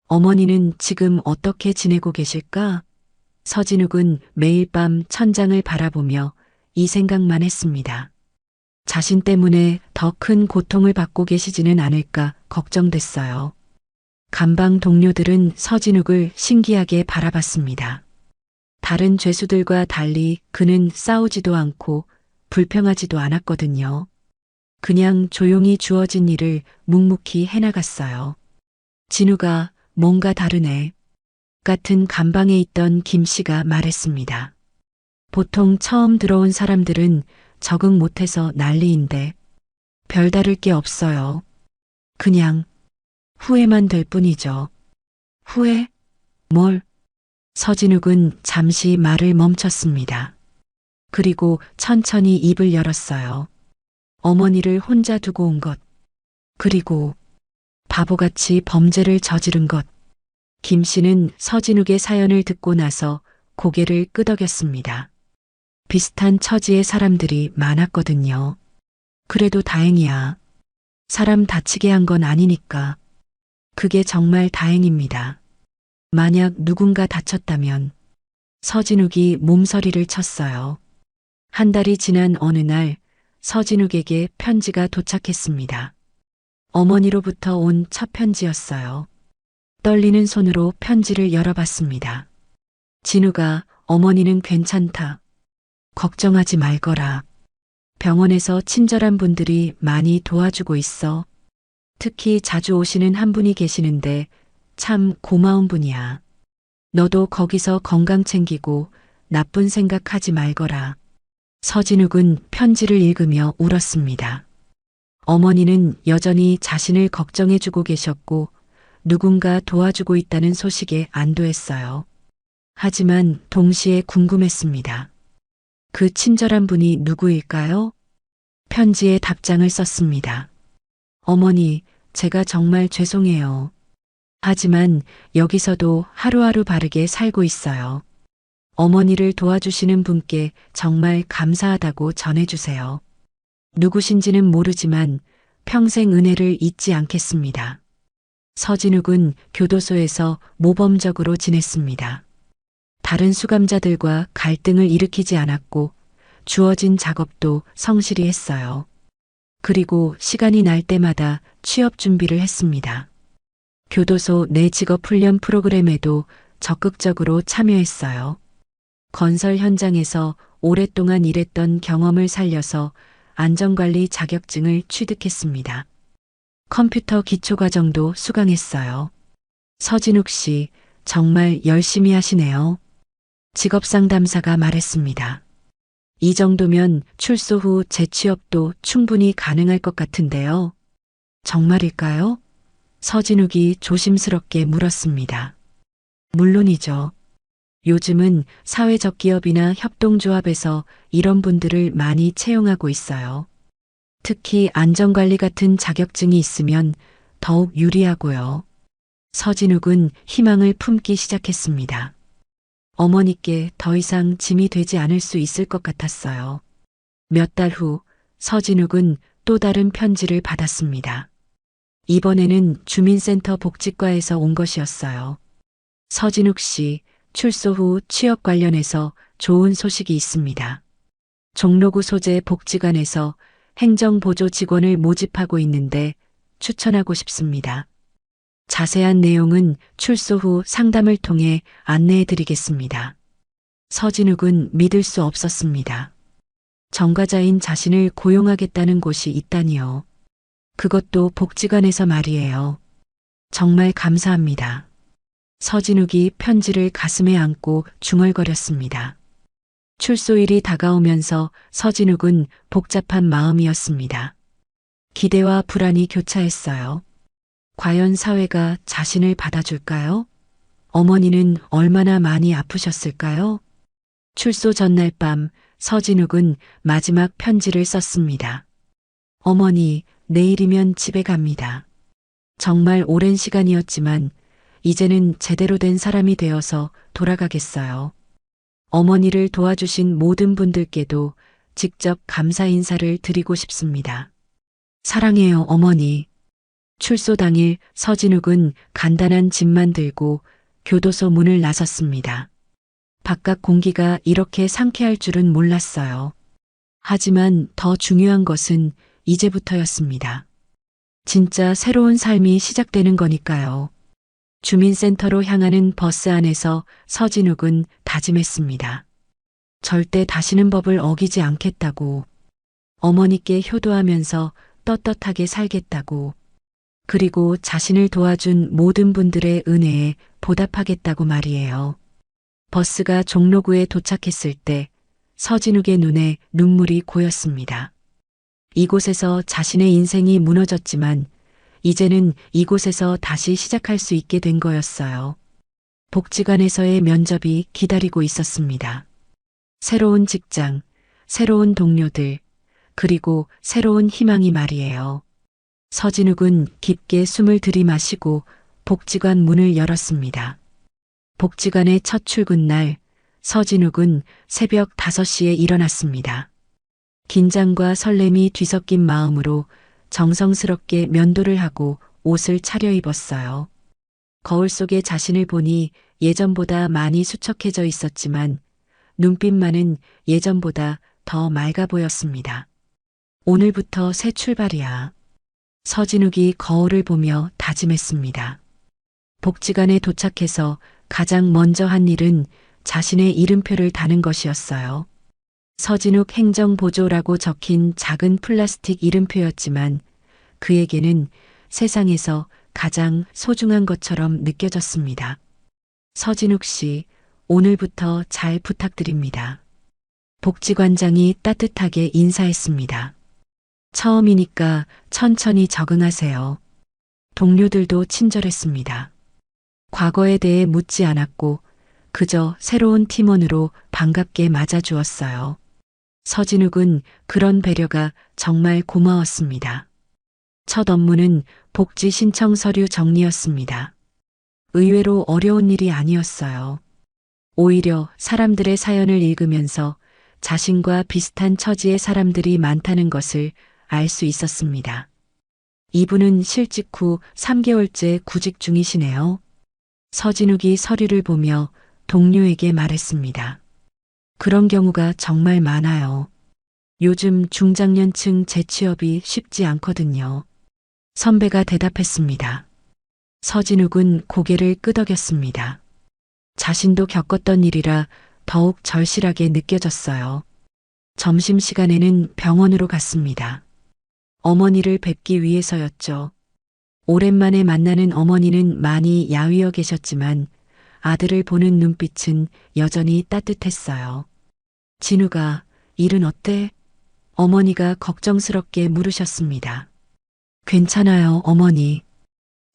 어머니는 지금 어떻게 지내고 계실까? 서진욱은 매일 밤 천장을 바라보며 이 생각만 했습니다. 자신 때문에 더 큰 고통을 받고 계시지는 않을까 걱정됐어요. 감방 동료들은 서진욱을 신기하게 바라봤습니다. 다른 죄수들과 달리 그는 싸우지도 않고 불평하지도 않았거든요. 그냥 조용히 주어진 일을 묵묵히 해나갔어요. 진우가 뭔가 다르네. 같은 감방에 있던 김 씨가 말했습니다. 보통 처음 들어온 사람들은 적응 못해서 난리인데 별다를 게 없어요. 그냥 후회만 될 뿐이죠. 후회? 뭘? 서진욱은 잠시 말을 멈췄습니다. 그리고 천천히 입을 열었어요. 어머니를 혼자 두고 온 것. 그리고 바보같이 범죄를 저지른 것. 김 씨는 서진욱의 사연을 듣고 나서 고개를 끄덕였습니다. 비슷한 처지의 사람들이 많았거든요. 그래도 다행이야. 사람 다치게 한 건 아니니까. 그게 정말 다행입니다. 만약 누군가 다쳤다면 서진욱이 몸서리를 쳤어요. 한 달이 지난 어느 날 서진욱에게 편지가 도착했습니다. 어머니로부터 온 첫 편지였어요. 떨리는 손으로 편지를 열어봤습니다. 진우가 어머니는 괜찮다. 걱정하지 말거라. 병원에서 친절한 분들이 많이 도와주고 있어. 특히 자주 오시는 한 분이 계시는데 참 고마운 분이야. 너도 거기서 건강 챙기고 나쁜 생각하지 말거라. 서진욱은 편지를 읽으며 울었습니다. 어머니는 여전히 자신을 걱정해주고 계셨고 누군가 도와주고 있다는 소식에 안도했어요. 하지만 동시에 궁금했습니다. 그 친절한 분이 누구일까요? 편지에 답장을 썼습니다. 어머니, 제가 정말 죄송해요. 하지만 여기서도 하루하루 바르게 살고 있어요. 어머니를 도와주시는 분께 정말 감사하다고 전해주세요. 누구신지는 모르지만 평생 은혜를 잊지 않겠습니다. 서진욱은 교도소에서 모범적으로 지냈습니다. 다른 수감자들과 갈등을 일으키지 않았고 주어진 작업도 성실히 했어요. 그리고 시간이 날 때마다 취업 준비를 했습니다. 교도소 내 직업 훈련 프로그램에도 적극적으로 참여했어요. 건설 현장에서 오랫동안 일했던 경험을 살려서 안전관리 자격증을 취득했습니다. 컴퓨터 기초과정도 수강했어요. 서진욱 씨, 정말 열심히 하시네요. 직업상담사가 말했습니다. 이 정도면 출소 후 재취업도 충분히 가능할 것 같은데요. 정말일까요? 서진욱이 조심스럽게 물었습니다. 물론이죠. 요즘은 사회적 기업이나 협동조합에서 이런 분들을 많이 채용하고 있어요. 특히 안전관리 같은 자격증이 있으면 더욱 유리하고요. 서진욱은 희망을 품기 시작했습니다. 어머니께 더 이상 짐이 되지 않을 수 있을 것 같았어요. 몇 달 후 서진욱은 또 다른 편지를 받았습니다. 이번에는 주민센터 복지과에서 온 것이었어요. 서진욱 씨, 출소 후 취업 관련해서 좋은 소식이 있습니다. 종로구 소재 복지관에서 행정보조 직원을 모집하고 있는데 추천하고 싶습니다. 자세한 내용은 출소 후 상담을 통해 안내해 드리겠습니다. 서진욱은 믿을 수 없었습니다. 전과자인 자신을 고용하겠다는 곳이 있다니요. 그것도 복지관에서 말이에요. 정말 감사합니다. 서진욱이 편지를 가슴에 안고 중얼거렸습니다. 출소일이 다가오면서 서진욱은 복잡한 마음이었습니다. 기대와 불안이 교차했어요. 과연 사회가 자신을 받아줄까요? 어머니는 얼마나 많이 아프셨을까요? 출소 전날 밤 서진욱은 마지막 편지를 썼습니다. 어머니, 내일이면 집에 갑니다. 정말 오랜 시간이었지만 이제는 제대로 된 사람이 되어서 돌아가겠어요. 어머니를 도와주신 모든 분들께도 직접 감사 인사를 드리고 싶습니다. 사랑해요, 어머니. 출소 당일 서진욱은 간단한 짐만 들고 교도소 문을 나섰습니다. 바깥 공기가 이렇게 상쾌할 줄은 몰랐어요. 하지만 더 중요한 것은 이제부터였습니다. 진짜 새로운 삶이 시작되는 거니까요. 주민센터로 향하는 버스 안에서 서진욱은 다짐했습니다. 절대 다시는 법을 어기지 않겠다고. 어머니께 효도하면서 떳떳하게 살겠다고. 그리고 자신을 도와준 모든 분들의 은혜에 보답하겠다고 말이에요. 버스가 종로구에 도착했을 때 서진욱의 눈에 눈물이 고였습니다. 이곳에서 자신의 인생이 무너졌지만 이제는 이곳에서 다시 시작할 수 있게 된 거였어요. 복지관에서의 면접이 기다리고 있었습니다. 새로운 직장, 새로운 동료들, 그리고 새로운 희망이 말이에요. 서진욱은 깊게 숨을 들이마시고 복지관 문을 열었습니다. 복지관의 첫 출근 날, 서진욱은 새벽 5시에 일어났습니다. 긴장과 설렘이 뒤섞인 마음으로 정성스럽게 면도를 하고 옷을 차려입었어요. 거울 속에 자신을 보니 예전보다 많이 수척해져 있었지만 눈빛만은 예전보다 더 맑아 보였습니다. 오늘부터 새 출발이야. 서진욱이 거울을 보며 다짐했습니다. 복지관에 도착해서 가장 먼저 한 일은 자신의 이름표를 다는 것이었어요. 서진욱 행정보조라고 적힌 작은 플라스틱 이름표였지만 그에게는 세상에서 가장 소중한 것처럼 느껴졌습니다. 서진욱 씨, 오늘부터 잘 부탁드립니다. 복지관장이 따뜻하게 인사했습니다. 처음이니까 천천히 적응하세요. 동료들도 친절했습니다. 과거에 대해 묻지 않았고 그저 새로운 팀원으로 반갑게 맞아주었어요. 서진욱은 그런 배려가 정말 고마웠습니다. 첫 업무는 복지 신청 서류 정리였습니다. 의외로 어려운 일이 아니었어요. 오히려 사람들의 사연을 읽으면서 자신과 비슷한 처지의 사람들이 많다는 것을 알 수 있었습니다. 이분은 실직 후 3개월째 구직 중이시네요. 서진욱이 서류를 보며 동료에게 말했습니다. 그런 경우가 정말 많아요. 요즘 중장년층 재취업이 쉽지 않거든요. 선배가 대답했습니다. 서진욱은 고개를 끄덕였습니다. 자신도 겪었던 일이라 더욱 절실하게 느껴졌어요. 점심시간에는 병원으로 갔습니다. 어머니를 뵙기 위해서였죠. 오랜만에 만나는 어머니는 많이 야위어 계셨지만 아들을 보는 눈빛은 여전히 따뜻했어요. 진우가 일은 어때? 어머니가 걱정스럽게 물으셨습니다. 괜찮아요, 어머니.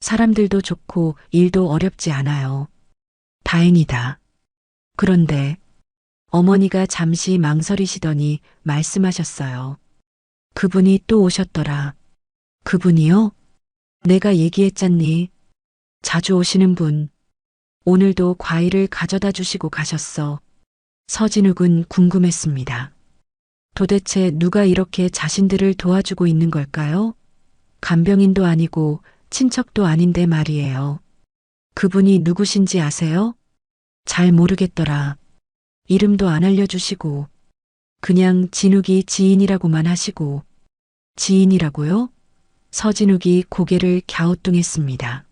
사람들도 좋고 일도 어렵지 않아요. 다행이다. 그런데 어머니가 잠시 망설이시더니 말씀하셨어요. 그분이 또 오셨더라. 그분이요? 내가 얘기했잖니. 자주 오시는 분. 오늘도 과일을 가져다 주시고 가셨어. 서진욱은 궁금했습니다. 도대체 누가 이렇게 자신들을 도와주고 있는 걸까요? 간병인도 아니고 친척도 아닌데 말이에요. 그분이 누구신지 아세요? 잘 모르겠더라. 이름도 안 알려주시고 그냥 진욱이 지인이라고만 하시고. 지인이라고요? 서진욱이 고개를 갸우뚱했습니다.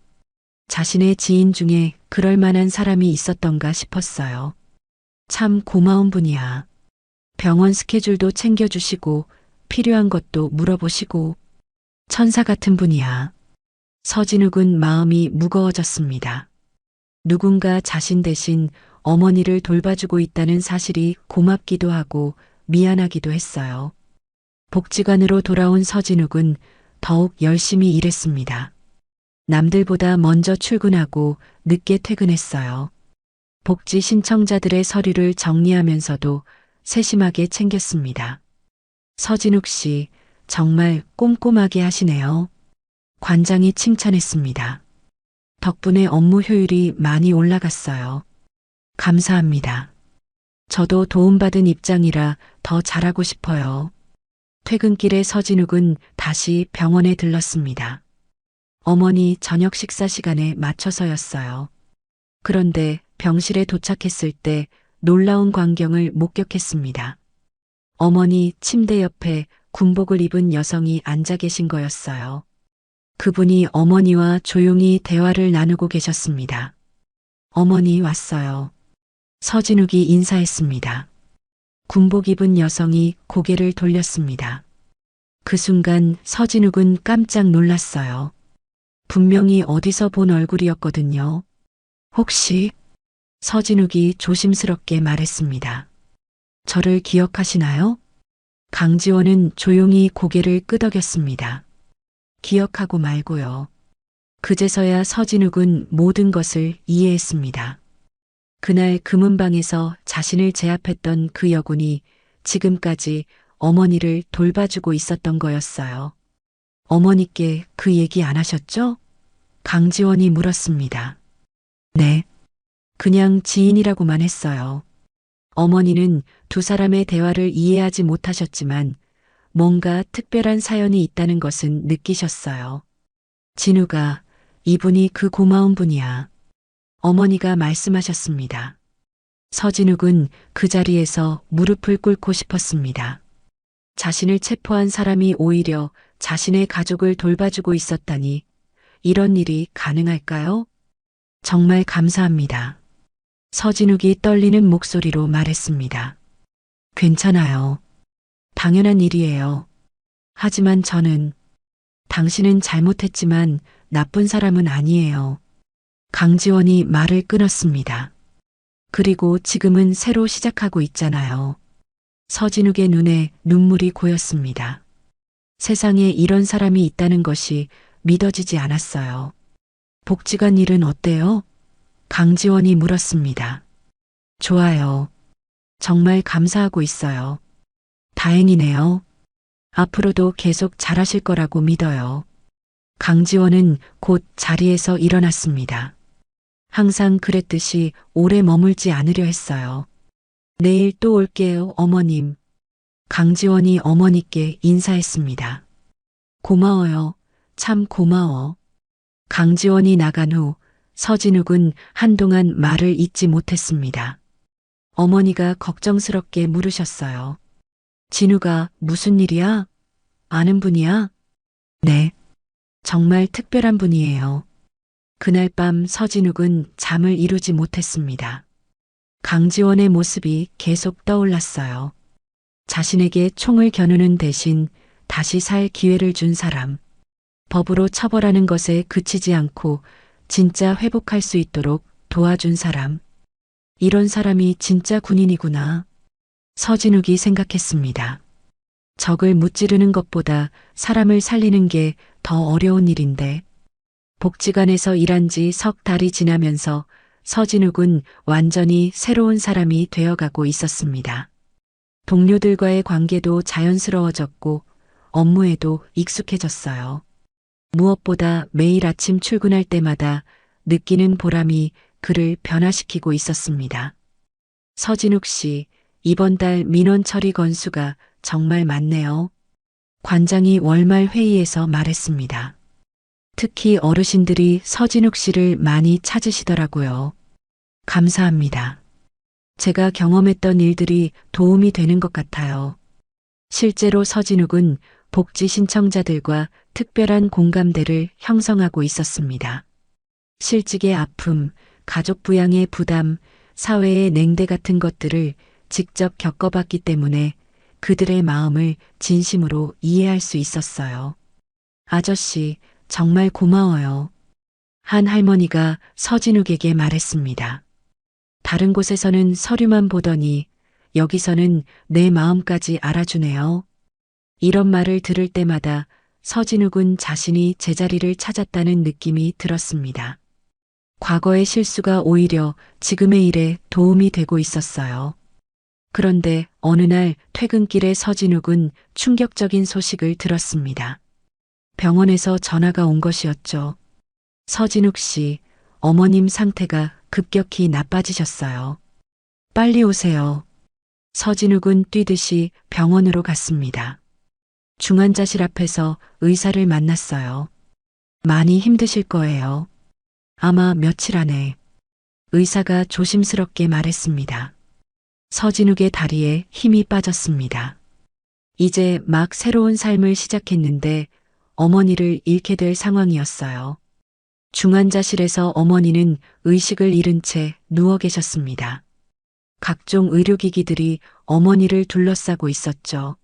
자신의 지인 중에 그럴 만한 사람이 있었던가 싶었어요. 참 고마운 분이야. 병원 스케줄도 챙겨주시고 필요한 것도 물어보시고 천사 같은 분이야. 서진욱은 마음이 무거워졌습니다. 누군가 자신 대신 어머니를 돌봐주고 있다는 사실이 고맙기도 하고 미안하기도 했어요. 복지관으로 돌아온 서진욱은 더욱 열심히 일했습니다. 남들보다 먼저 출근하고 늦게 퇴근했어요. 복지 신청자들의 서류를 정리하면서도 세심하게 챙겼습니다. 서진욱 씨, 정말 꼼꼼하게 하시네요. 관장이 칭찬했습니다. 덕분에 업무 효율이 많이 올라갔어요. 감사합니다. 저도 도움받은 입장이라 더 잘하고 싶어요. 퇴근길에 서진욱은 다시 병원에 들렀습니다. 어머니 저녁 식사 시간에 맞춰서였어요. 그런데 병실에 도착했을 때 놀라운 광경을 목격했습니다. 어머니 침대 옆에 군복을 입은 여성이 앉아 계신 거였어요. 그분이 어머니와 조용히 대화를 나누고 계셨습니다. 어머니 왔어요. 서진욱이 인사했습니다. 군복 입은 여성이 고개를 돌렸습니다. 그 순간 서진욱은 깜짝 놀랐어요. 분명히 어디서 본 얼굴이었거든요. 혹시? 서진욱이 조심스럽게 말했습니다. 저를 기억하시나요? 강지원은 조용히 고개를 끄덕였습니다. 기억하고 말고요. 그제서야 서진욱은 모든 것을 이해했습니다. 그날 금은방에서 자신을 제압했던 그 여군이 지금까지 어머니를 돌봐주고 있었던 거였어요. 어머니께 그 얘기 안 하셨죠? 강지원이 물었습니다. 네. 그냥 지인이라고만 했어요. 어머니는 두 사람의 대화를 이해하지 못하셨지만 뭔가 특별한 사연이 있다는 것은 느끼셨어요. 진우가 이분이 그 고마운 분이야. 어머니가 말씀하셨습니다. 서진욱은 그 자리에서 무릎을 꿇고 싶었습니다. 자신을 체포한 사람이 오히려 자신의 가족을 돌봐주고 있었다니 이런 일이 가능할까요? 정말 감사합니다. 서진욱이 떨리는 목소리로 말했습니다. 괜찮아요. 당연한 일이에요. 하지만 저는 당신은 잘못했지만 나쁜 사람은 아니에요. 강지원이 말을 끊었습니다. 그리고 지금은 새로 시작하고 있잖아요. 서진욱의 눈에 눈물이 고였습니다. 세상에 이런 사람이 있다는 것이 믿어지지 않았어요. 복지관 일은 어때요? 강지원이 물었습니다. 좋아요. 정말 감사하고 있어요. 다행이네요. 앞으로도 계속 잘하실 거라고 믿어요. 강지원은 곧 자리에서 일어났습니다. 항상 그랬듯이 오래 머물지 않으려 했어요. 내일 또 올게요, 어머님. 강지원이 어머니께 인사했습니다. 고마워요. 참 고마워. 강지원이 나간 후 서진욱은 한동안 말을 잇지 못했습니다. 어머니가 걱정스럽게 물으셨어요. 진우가 무슨 일이야? 아는 분이야? 네. 정말 특별한 분이에요. 그날 밤 서진욱은 잠을 이루지 못했습니다. 강지원의 모습이 계속 떠올랐어요. 자신에게 총을 겨누는 대신 다시 살 기회를 준 사람. 법으로 처벌하는 것에 그치지 않고 진짜 회복할 수 있도록 도와준 사람. 이런 사람이 진짜 군인이구나. 서진욱이 생각했습니다. 적을 무찌르는 것보다 사람을 살리는 게 더 어려운 일인데 복지관에서 일한 지 석 달이 지나면서 서진욱은 완전히 새로운 사람이 되어가고 있었습니다. 동료들과의 관계도 자연스러워졌고 업무에도 익숙해졌어요. 무엇보다 매일 아침 출근할 때마다 느끼는 보람이 그를 변화시키고 있었습니다. 서진욱 씨, 이번 달 민원 처리 건수가 정말 많네요. 관장이 월말 회의에서 말했습니다. 특히 어르신들이 서진욱 씨를 많이 찾으시더라고요. 감사합니다. 제가 경험했던 일들이 도움이 되는 것 같아요. 실제로 서진욱은 복지 신청자들과 특별한 공감대를 형성하고 있었습니다. 실직의 아픔, 가족 부양의 부담, 사회의 냉대 같은 것들을 직접 겪어봤기 때문에 그들의 마음을 진심으로 이해할 수 있었어요. 아저씨, 정말 고마워요. 한 할머니가 서진욱에게 말했습니다. 다른 곳에서는 서류만 보더니 여기서는 내 마음까지 알아주네요. 이런 말을 들을 때마다 서진욱은 자신이 제자리를 찾았다는 느낌이 들었습니다. 과거의 실수가 오히려 지금의 일에 도움이 되고 있었어요. 그런데 어느 날 퇴근길에 서진욱은 충격적인 소식을 들었습니다. 병원에서 전화가 온 것이었죠. 서진욱 씨, 어머님 상태가 급격히 나빠지셨어요. 빨리 오세요. 서진욱은 뛰듯이 병원으로 갔습니다. 중환자실 앞에서 의사를 만났어요. 많이 힘드실 거예요. 아마 며칠 안에. 의사가 조심스럽게 말했습니다. 서진욱의 다리에 힘이 빠졌습니다. 이제 막 새로운 삶을 시작했는데 어머니를 잃게 될 상황이었어요. 중환자실에서 어머니는 의식을 잃은 채 누워 계셨습니다. 각종 의료기기들이 어머니를 둘러싸고 있었죠.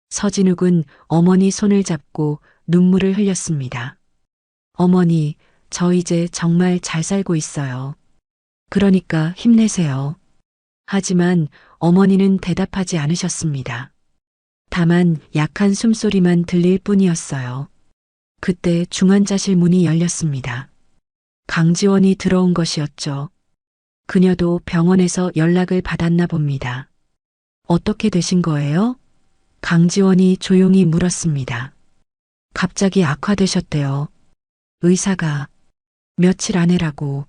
서진욱은 어머니 손을 잡고 눈물을 흘렸습니다. 어머니, 저 이제 정말 잘 살고 있어요. 그러니까 힘내세요. 하지만 어머니는 대답하지 않으셨습니다. 다만 약한 숨소리만 들릴 뿐이었어요. 그때 중환자실 문이 열렸습니다. 강지원이 들어온 것이었죠. 그녀도 병원에서 연락을 받았나 봅니다. 어떻게 되신 거예요? 강지원이 조용히 물었습니다. 갑자기 악화되셨대요. 의사가 며칠 안에라고.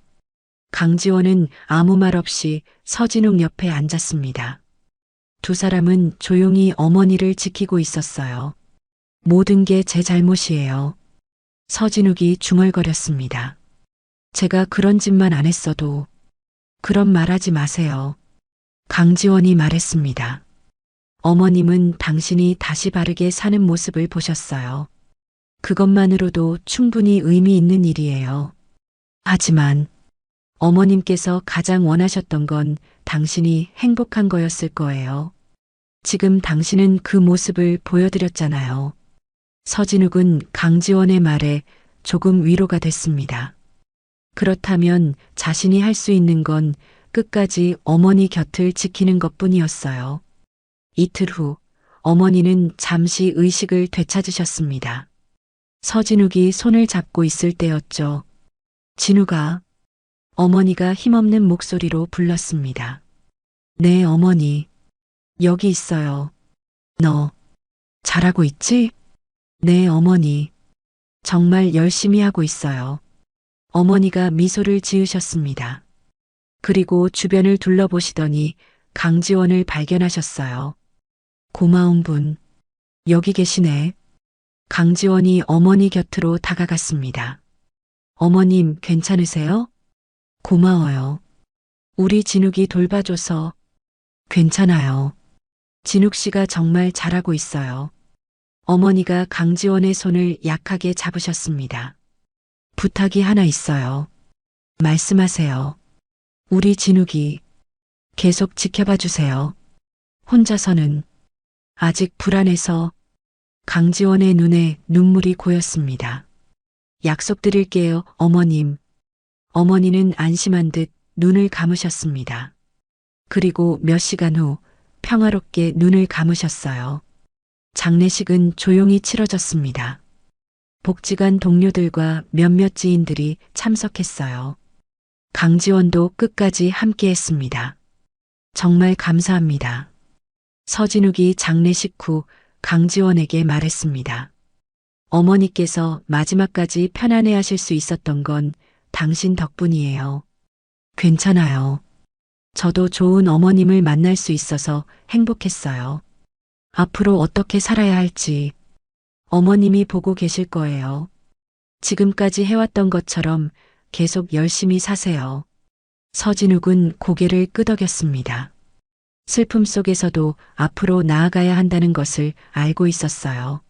강지원은 아무 말 없이 서진욱 옆에 앉았습니다. 두 사람은 조용히 어머니를 지키고 있었어요. 모든 게 제 잘못이에요. 서진욱이 중얼거렸습니다. 제가 그런 짓만 안 했어도. 그런 말하지 마세요. 강지원이 말했습니다. 어머님은 당신이 다시 바르게 사는 모습을 보셨어요. 그것만으로도 충분히 의미 있는 일이에요. 하지만 어머님께서 가장 원하셨던 건 당신이 행복한 거였을 거예요. 지금 당신은 그 모습을 보여드렸잖아요. 서진욱은 강지원의 말에 조금 위로가 됐습니다. 그렇다면 자신이 할 수 있는 건 끝까지 어머니 곁을 지키는 것뿐이었어요. 이틀 후 어머니는 잠시 의식을 되찾으셨습니다. 서진욱이 손을 잡고 있을 때였죠. 진우가. 어머니가 힘없는 목소리로 불렀습니다. 네, 어머니. 여기 있어요. 너 잘하고 있지? 네, 어머니. 정말 열심히 하고 있어요. 어머니가 미소를 지으셨습니다. 그리고 주변을 둘러보시더니 강지원을 발견하셨어요. 고마운 분. 여기 계시네. 강지원이 어머니 곁으로 다가갔습니다. 어머님, 괜찮으세요? 고마워요. 우리 진욱이 돌봐줘서. 괜찮아요. 진욱 씨가 정말 잘하고 있어요. 어머니가 강지원의 손을 약하게 잡으셨습니다. 부탁이 하나 있어요. 말씀하세요. 우리 진욱이 계속 지켜봐 주세요. 혼자서는 아직 불안해서. 강지원의 눈에 눈물이 고였습니다. 약속드릴게요, 어머님. 어머니는 안심한 듯 눈을 감으셨습니다. 그리고 몇 시간 후 평화롭게 눈을 감으셨어요. 장례식은 조용히 치러졌습니다. 복지관 동료들과 몇몇 지인들이 참석했어요. 강지원도 끝까지 함께했습니다. 정말 감사합니다. 서진욱이 장례식 후 강지원에게 말했습니다. 어머니께서 마지막까지 편안해 하실 수 있었던 건 당신 덕분이에요. 괜찮아요. 저도 좋은 어머님을 만날 수 있어서 행복했어요. 앞으로 어떻게 살아야 할지 어머님이 보고 계실 거예요. 지금까지 해왔던 것처럼 계속 열심히 사세요. 서진욱은 고개를 끄덕였습니다. 슬픔 속에서도 앞으로 나아가야 한다는 것을 알고 있었어요.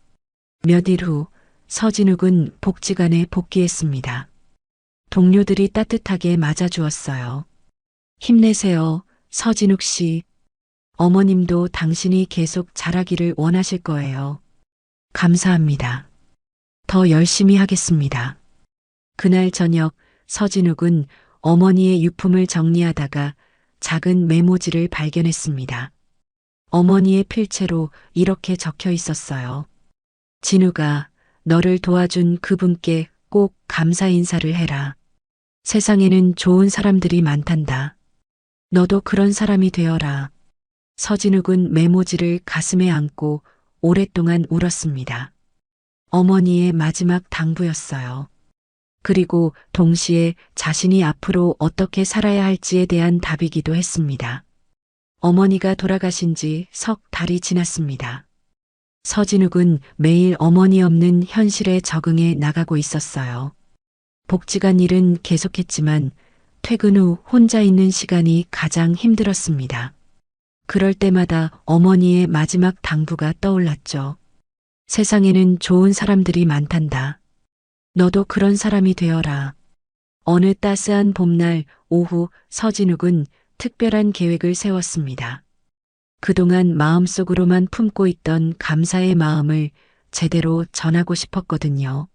몇 일 후 서진욱은 복지관에 복귀했습니다. 동료들이 따뜻하게 맞아주었어요. 힘내세요, 서진욱 씨. 어머님도 당신이 계속 잘하기를 원하실 거예요. 감사합니다. 더 열심히 하겠습니다. 그날 저녁 서진욱은 어머니의 유품을 정리하다가 작은 메모지를 발견했습니다. 어머니의 필체로 이렇게 적혀 있었어요. 진욱아, 너를 도와준 그분께 꼭 감사 인사를 해라. 세상에는 좋은 사람들이 많단다. 너도 그런 사람이 되어라. 서진욱은 메모지를 가슴에 안고 오랫동안 울었습니다. 어머니의 마지막 당부였어요. 그리고 동시에 자신이 앞으로 어떻게 살아야 할지에 대한 답이기도 했습니다. 어머니가 돌아가신 지 석 달이 지났습니다. 서진욱은 매일 어머니 없는 현실에 적응해 나가고 있었어요. 복지관 일은 계속했지만 퇴근 후 혼자 있는 시간이 가장 힘들었습니다. 그럴 때마다 어머니의 마지막 당부가 떠올랐죠. 세상에는 좋은 사람들이 많단다. 너도 그런 사람이 되어라. 어느 따스한 봄날 오후 서진욱은 특별한 계획을 세웠습니다. 그동안 마음속으로만 품고 있던 감사의 마음을 제대로 전하고 싶었거든요.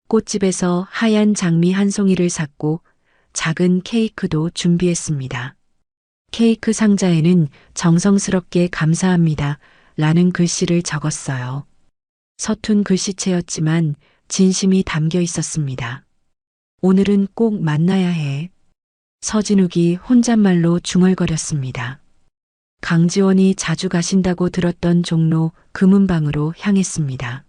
꽃집에서 하얀 장미 한 송이를 샀고 작은 케이크도 준비했습니다. 케이크 상자에는 정성스럽게 감사합니다 라는 글씨를 적었어요. 서툰 글씨체였지만 진심이 담겨 있었습니다. 오늘은 꼭 만나야 해. 서진욱이 혼잣말로 중얼거렸습니다. 강지원이 자주 가신다고 들었던 종로 금은방으로 향했습니다.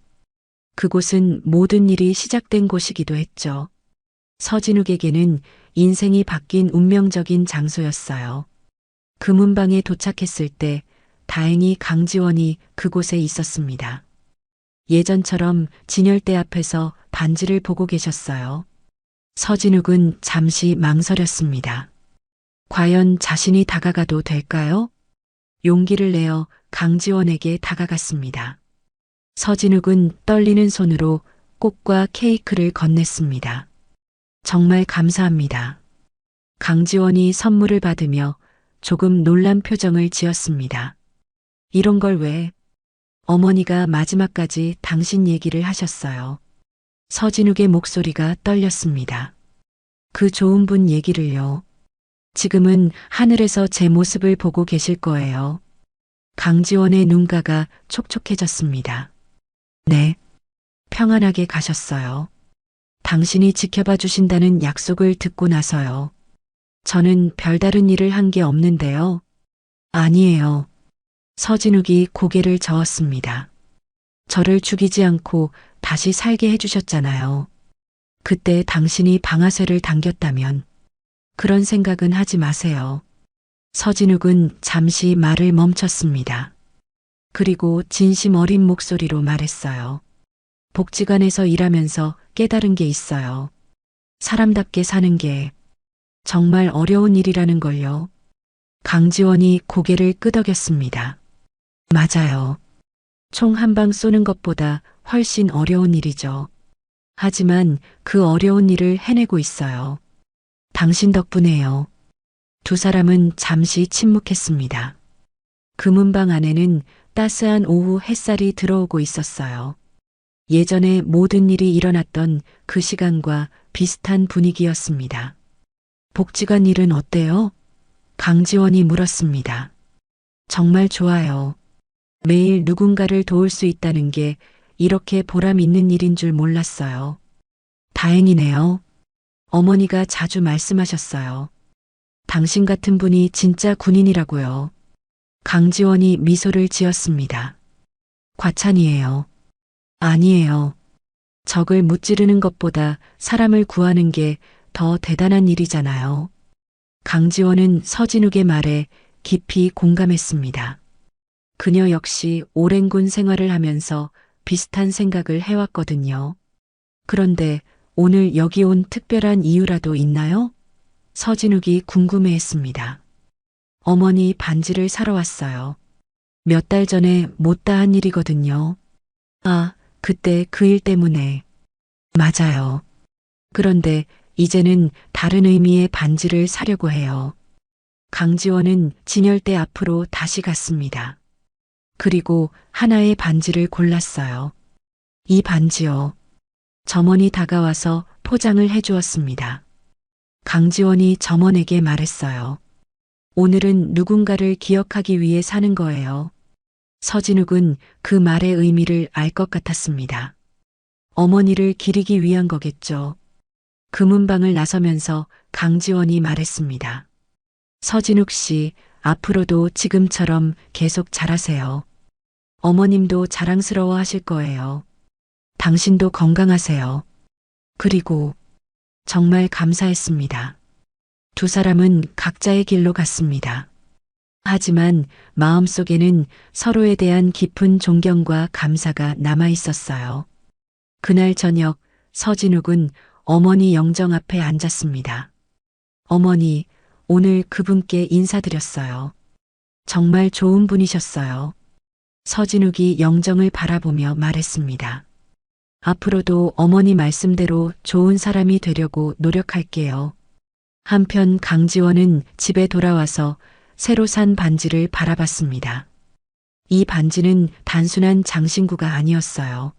그곳은 모든 일이 시작된 곳이기도 했죠. 서진욱에게는 인생이 바뀐 운명적인 장소였어요. 금은방에 도착했을 때 다행히 강지원이 그곳에 있었습니다. 예전처럼 진열대 앞에서 반지를 보고 계셨어요. 서진욱은 잠시 망설였습니다. 과연 자신이 다가가도 될까요? 용기를 내어 강지원에게 다가갔습니다. 서진욱은 떨리는 손으로 꽃과 케이크를 건넸습니다. 정말 감사합니다. 강지원이 선물을 받으며 조금 놀란 표정을 지었습니다. 이런 걸 왜? 어머니가 마지막까지 당신 얘기를 하셨어요. 서진욱의 목소리가 떨렸습니다. 그 좋은 분 얘기를요. 지금은 하늘에서 제 모습을 보고 계실 거예요. 강지원의 눈가가 촉촉해졌습니다. 네. 평안하게 가셨어요. 당신이 지켜봐 주신다는 약속을 듣고 나서요. 저는 별다른 일을 한 게 없는데요. 아니에요. 서진욱이 고개를 저었습니다. 저를 죽이지 않고 다시 살게 해주셨잖아요. 그때 당신이 방아쇠를 당겼다면 그런 생각은 하지 마세요. 서진욱은 잠시 말을 멈췄습니다. 그리고 진심 어린 목소리로 말했어요. 복지관에서 일하면서 깨달은 게 있어요. 사람답게 사는 게 정말 어려운 일이라는 걸요. 강지원이 고개를 끄덕였습니다. 맞아요. 총 한 방 쏘는 것보다 훨씬 어려운 일이죠. 하지만 그 어려운 일을 해내고 있어요. 당신 덕분에요. 두 사람은 잠시 침묵했습니다. 금은방 안에는 따스한 오후 햇살이 들어오고 있었어요. 예전에 모든 일이 일어났던 그 시간과 비슷한 분위기였습니다. 복지관 일은 어때요? 강지원이 물었습니다. 정말 좋아요. 매일 누군가를 도울 수 있다는 게 이렇게 보람 있는 일인 줄 몰랐어요. 다행이네요. 어머니가 자주 말씀하셨어요. 당신 같은 분이 진짜 군인이라고요. 강지원이 미소를 지었습니다. 과찬이에요. 아니에요. 적을 무찌르는 것보다 사람을 구하는 게 더 대단한 일이잖아요. 강지원은 서진욱의 말에 깊이 공감했습니다. 그녀 역시 오랜 군 생활을 하면서 비슷한 생각을 해왔거든요. 그런데 오늘 여기 온 특별한 이유라도 있나요? 서진욱이 궁금해했습니다. 어머니 반지를 사러 왔어요. 몇 달 전에 못다 한 일이거든요. 아, 그때 그 일 때문에. 맞아요. 그런데 이제는 다른 의미의 반지를 사려고 해요. 강지원은 진열대 앞으로 다시 갔습니다. 그리고 하나의 반지를 골랐어요. 이 반지요. 점원이 다가와서 포장을 해주었습니다. 강지원이 점원에게 말했어요. 오늘은 누군가를 기억하기 위해 사는 거예요. 서진욱은 그 말의 의미를 알 것 같았습니다. 어머니를 기리기 위한 거겠죠. 금은방을 나서면서 강지원이 말했습니다. 서진욱 씨, 앞으로도 지금처럼 계속 잘하세요. 어머님도 자랑스러워 하실 거예요. 당신도 건강하세요. 그리고 정말 감사했습니다. 두 사람은 각자의 길로 갔습니다. 하지만 마음속에는 서로에 대한 깊은 존경과 감사가 남아 있었어요. 그날 저녁 서진욱은 어머니 영정 앞에 앉았습니다. 어머니, 오늘 그분께 인사드렸어요. 정말 좋은 분이셨어요. 서진욱이 영정을 바라보며 말했습니다. 앞으로도 어머니 말씀대로 좋은 사람이 되려고 노력할게요. 한편 강지원은 집에 돌아와서 새로 산 반지를 바라봤습니다. 이 반지는 단순한 장신구가 아니었어요.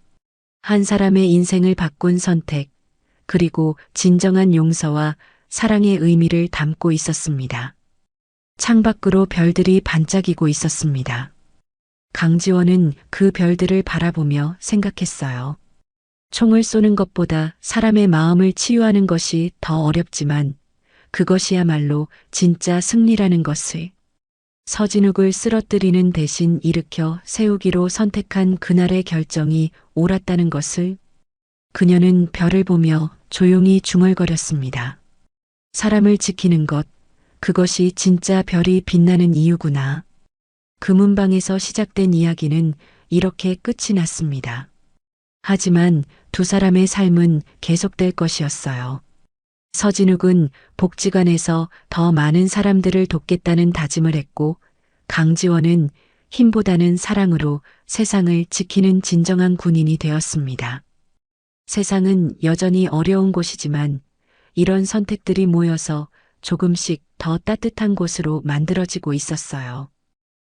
한 사람의 인생을 바꾼 선택, 그리고 진정한 용서와 사랑의 의미를 담고 있었습니다. 창밖으로 별들이 반짝이고 있었습니다. 강지원은 그 별들을 바라보며 생각했어요. 총을 쏘는 것보다 사람의 마음을 치유하는 것이 더 어렵지만 그것이야말로 진짜 승리라는 것을. 서진욱을 쓰러뜨리는 대신 일으켜 세우기로 선택한 그날의 결정이 옳았다는 것을. 그녀는 별을 보며 조용히 중얼거렸습니다. 사람을 지키는 것, 그것이 진짜 별이 빛나는 이유구나. 금은방에서 시작된 이야기는 이렇게 끝이 났습니다. 하지만 두 사람의 삶은 계속될 것이었어요. 서진욱은 복지관에서 더 많은 사람들을 돕겠다는 다짐을 했고, 강지원은 힘보다는 사랑으로 세상을 지키는 진정한 군인이 되었습니다. 세상은 여전히 어려운 곳이지만 이런 선택들이 모여서 조금씩 더 따뜻한 곳으로 만들어지고 있었어요.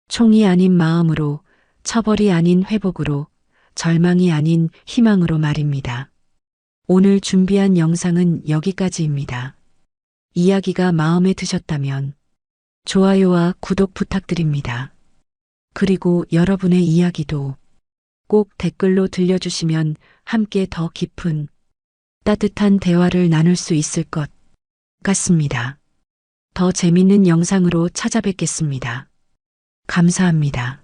총이 아닌 마음으로, 처벌이 아닌 회복으로, 절망이 아닌 희망으로 말입니다. 오늘 준비한 영상은 여기까지입니다. 이야기가 마음에 드셨다면 좋아요와 구독 부탁드립니다. 그리고 여러분의 이야기도 꼭 댓글로 들려주시면 함께 더 깊은 따뜻한 대화를 나눌 수 있을 것 같습니다. 더 재밌는 영상으로 찾아뵙겠습니다. 감사합니다.